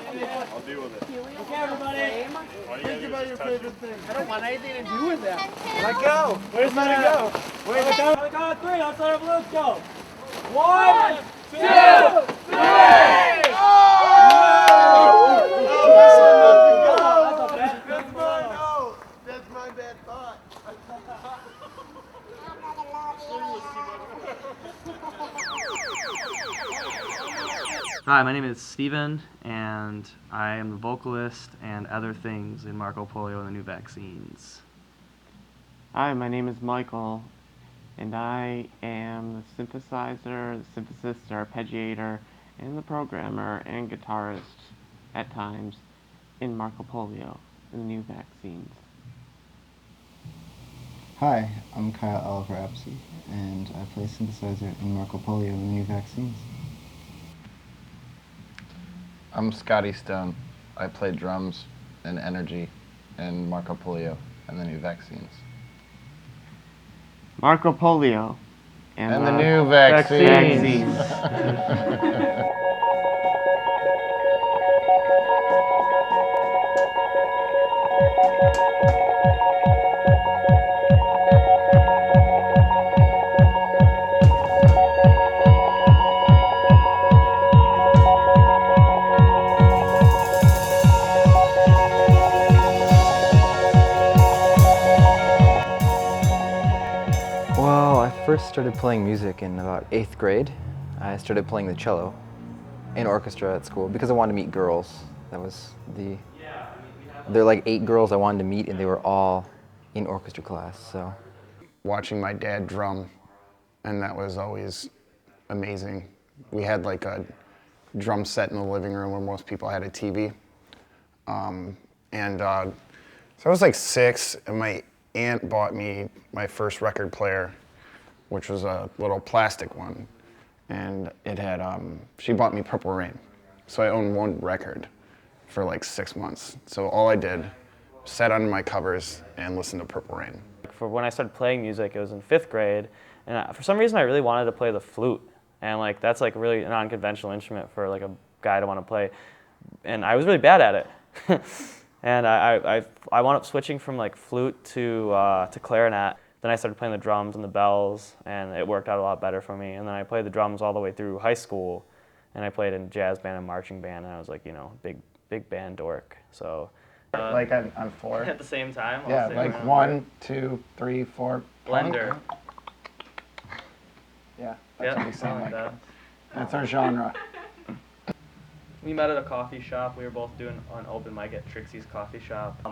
I'll deal with it. Okay, everybody. Think about your favorite thing. I don't want anything to do with that. Let go. Where's let it go? Where's it go? On the count of three, let's let our balloons go. 1, 2, 3! That's my bad thought. Hi, my name is Steven, and I am the vocalist and other things in Marco Polio and the New Vaccines. Hi, my name is Michael, and I am the synthesizer, the synthesist, arpeggiator, and the programmer and guitarist at times in Marco Polio and the New Vaccines. Hi, I'm Kyle Oliver Epsey, and I play synthesizer in Marco Polio and the New Vaccines. I'm Scotty Stone. I play drums and energy in Marco Polio and the New Vaccines. Marco Polio And the New Vaccines. Well, I first started playing music in about 8th grade. I started playing the cello in orchestra at school because I wanted to meet girls. That was there are like 8 girls I wanted to meet, and they were all in orchestra class, so. Watching my dad drum, and that was always amazing. We had like a drum set in the living room where most people had a TV. So I was like 6, and my aunt bought me my first record player, which was a little plastic one. And it had, she bought me Purple Rain. So I owned one record for like 6 months. So all I did, sat under my covers and listened to Purple Rain. For when I started playing music, it was in 5th grade, and for some reason I really wanted to play the flute. And like that's like really a non-conventional instrument for like a guy to want to play. And I was really bad at it. And I wound up switching from like flute to clarinet. Then I started playing the drums and the bells, and it worked out a lot better for me. And then I played the drums all the way through high school, and I played in jazz band and marching band, and I was like, you know, big band dork. So Like on 4? at the same time. Yeah, like 1, 2, 3, 4. Blender. Yeah, that's what we sound like. that. That's our genre. We met at a coffee shop. We were both doing an open mic at Trixie's coffee shop.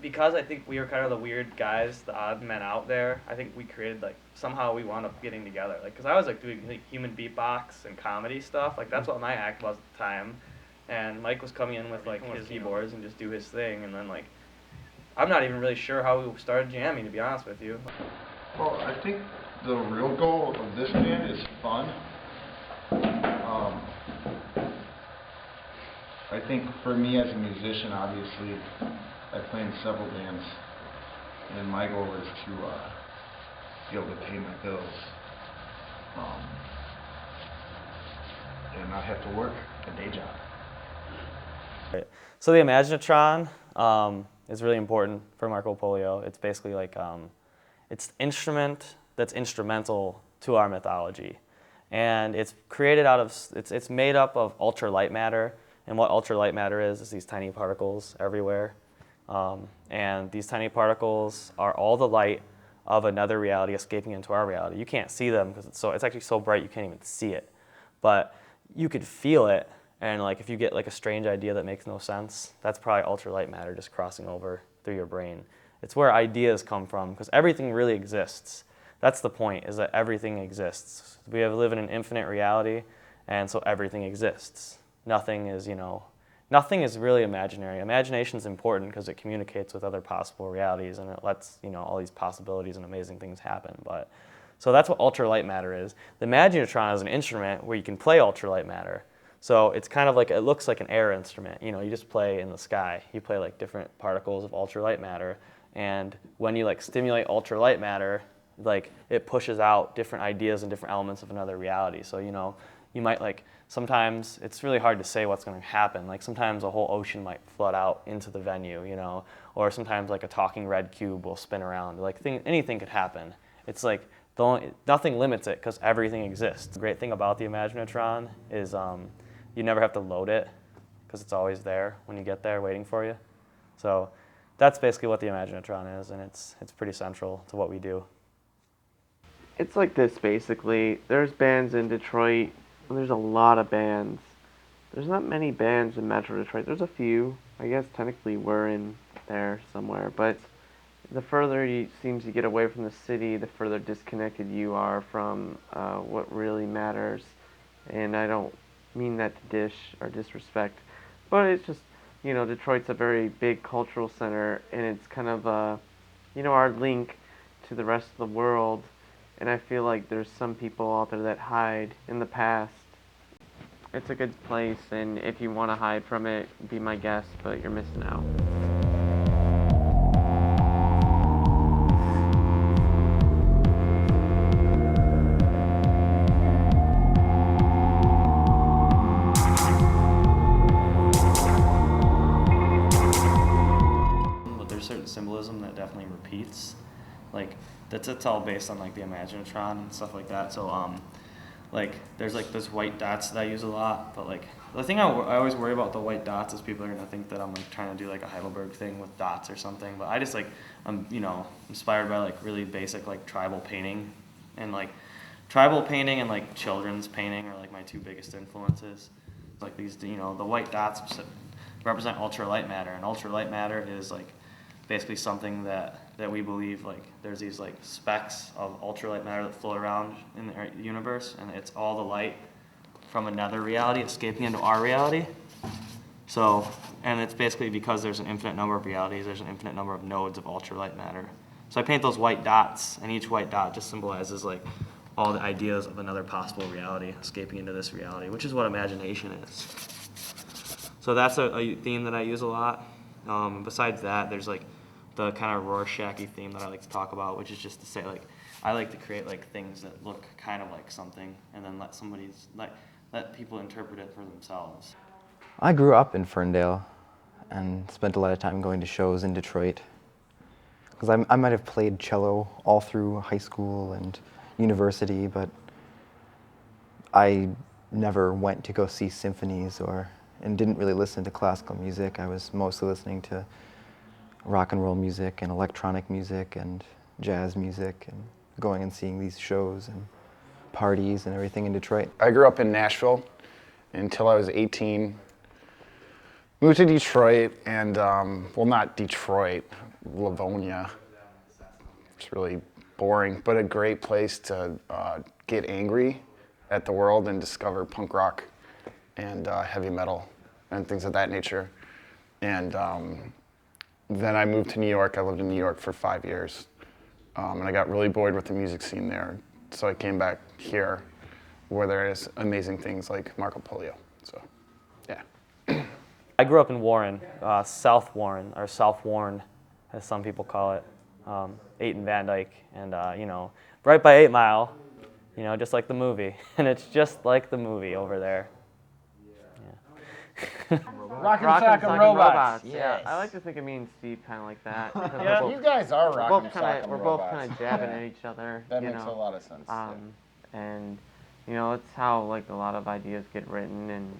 Because I think we were kind of the weird guys, the odd men out there, I think we created, like, somehow we wound up getting together. Like, because I was, like, doing like, human beatbox and comedy stuff. Like, that's what my act was at the time. And Mike was coming in with, like, his keyboards and just do his thing. And then, like, I'm not even really sure how we started jamming, to be honest with you. Well, I think the real goal of this band is fun. I think for me as a musician, obviously, I play in several bands, and my goal is to be able to pay my bills and not have to work a day job. Right. So the Imaginatron is really important for Marco Polio. It's basically like it's an instrument that's instrumental to our mythology, and it's created out of it's made up of ultralight matter. And what ultralight matter is these tiny particles everywhere. And these tiny particles are all the light of another reality escaping into our reality. You can't see them because it's actually so bright you can't even see it. But you could feel it, and like if you get like a strange idea that makes no sense, that's probably ultralight matter just crossing over through your brain. It's where ideas come from, because everything really exists. That's the point, is that everything exists. We live in an infinite reality, and so everything exists. Nothing is, nothing is really imaginary. Imagination is important because it communicates with other possible realities, and it lets, all these possibilities and amazing things happen. But so that's what ultralight matter is. The Imaginatron is an instrument where you can play ultralight matter. So it's kind of like, it looks like an air instrument. You just play in the sky. You play like different particles of ultralight matter, and when you like stimulate ultralight matter, like it pushes out different ideas and different elements of another reality. So you might like, sometimes it's really hard to say what's going to happen. Like sometimes a whole ocean might flood out into the venue, you know, or sometimes like a talking red cube will spin around. Like anything could happen. It's like nothing limits it because everything exists. The great thing about the Imaginatron is you never have to load it because it's always there when you get there waiting for you. So that's basically what the Imaginatron is, and it's pretty central to what we do. It's like this basically. There's bands in Detroit, and there's a lot of bands. There's not many bands in Metro Detroit. There's a few. I guess technically we're in there somewhere, but the further you seem to get away from the city, the further disconnected you are from what really matters. And I don't mean that to dish or disrespect, but it's just, you know, Detroit's a very big cultural center, and it's kind of, you know, our link to the rest of the world. And I feel like there's some people out there that hide in the past. It's a good place, and if you want to hide from it, be my guest, but you're missing out. But there's certain symbolism that definitely repeats. Like it's all based on like the Imaginatron and stuff like that. So like there's like those white dots that I use a lot, but like the thing I always worry about the white dots is people are gonna think that I'm like trying to do like a Heidelberg thing with dots or something. But I just like I'm, you know, inspired by like really basic like tribal painting, and like tribal painting and like children's painting are like my two biggest influences. Like these, you know, the white dots represent ultralight matter, and ultralight matter is like basically something that we believe like there's these like specks of ultralight matter that float around in the universe, and it's all the light from another reality escaping into our reality. So, and it's basically because there's an infinite number of realities, there's an infinite number of nodes of ultralight matter. So I paint those white dots, and each white dot just symbolizes like all the ideas of another possible reality escaping into this reality, which is what imagination is. So that's a theme that I use a lot. Besides that, there's like the kind of Rorschach-y theme that I like to talk about, which is just to say like I like to create like things that look kind of like something, and then let people interpret it for themselves. I grew up in Ferndale and spent a lot of time going to shows in Detroit. Because I might have played cello all through high school and university, but I never went to go see symphonies and didn't really listen to classical music. I was mostly listening to rock and roll music and electronic music and jazz music, and going and seeing these shows and parties and everything in Detroit. I grew up in Nashville until I was 18. Moved to Detroit, and well, not Detroit, Livonia. It's really boring, but a great place to get angry at the world and discover punk rock and heavy metal and things of that nature. And then I moved to New York. I lived in New York for 5 years, and I got really bored with the music scene there. So I came back here, where there is amazing things like Marco Polio. So, yeah. I grew up in Warren, South Warren, or South Warren, as some people call it, 8 in Van Dyke, and you know, right by 8 Mile, you know, just like the movie, and it's just like the movie over there. Yeah. Rock and Sock and Robots. Yeah, I like to think of me and Steve kind of like that. Yeah, you guys are Rock and Sock and We're Robots. both kind of jabbing at each other. That you makes know? a lot of sense. And you know, it's how like a lot of ideas get written, and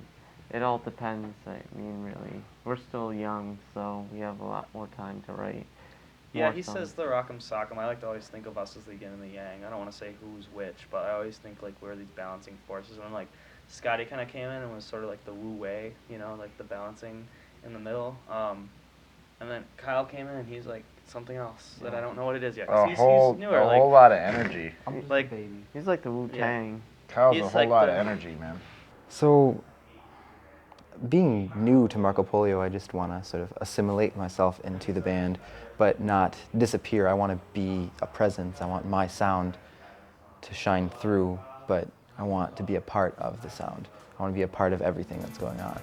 it all depends. I mean, really, we're still young, so we have a lot more time to write. Yeah, he says the Rock'em Sock'em. I like to always think of us as the yin and the yang. I don't want to say who's which, but I always think like we're these balancing forces. When like Scotty kind of came in and was sort of like the Wu Wei, you know, like the balancing in the middle. And then Kyle came in and he's like something else that I don't know what it is yet. A He's whole newer, like, lot of energy. like He's like the Wu-Tang. Kyle's He's a whole like lot the- of energy, man. So, being new to Marco Polio, I just want to sort of assimilate myself into the band, but not disappear. I want to be a presence. I want my sound to shine through, but I want to be a part of the sound. I want to be a part of everything that's going on.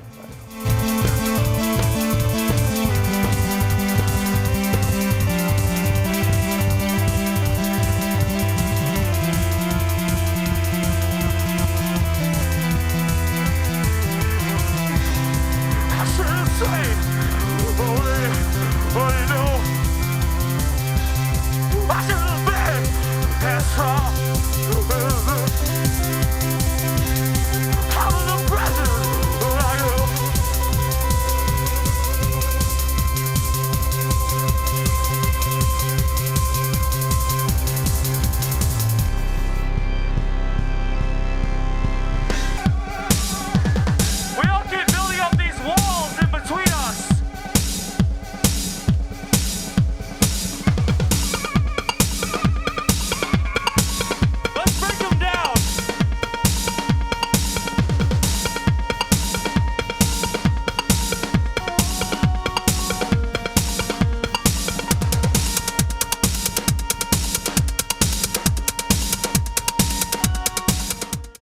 should say, only know I should have been as strong as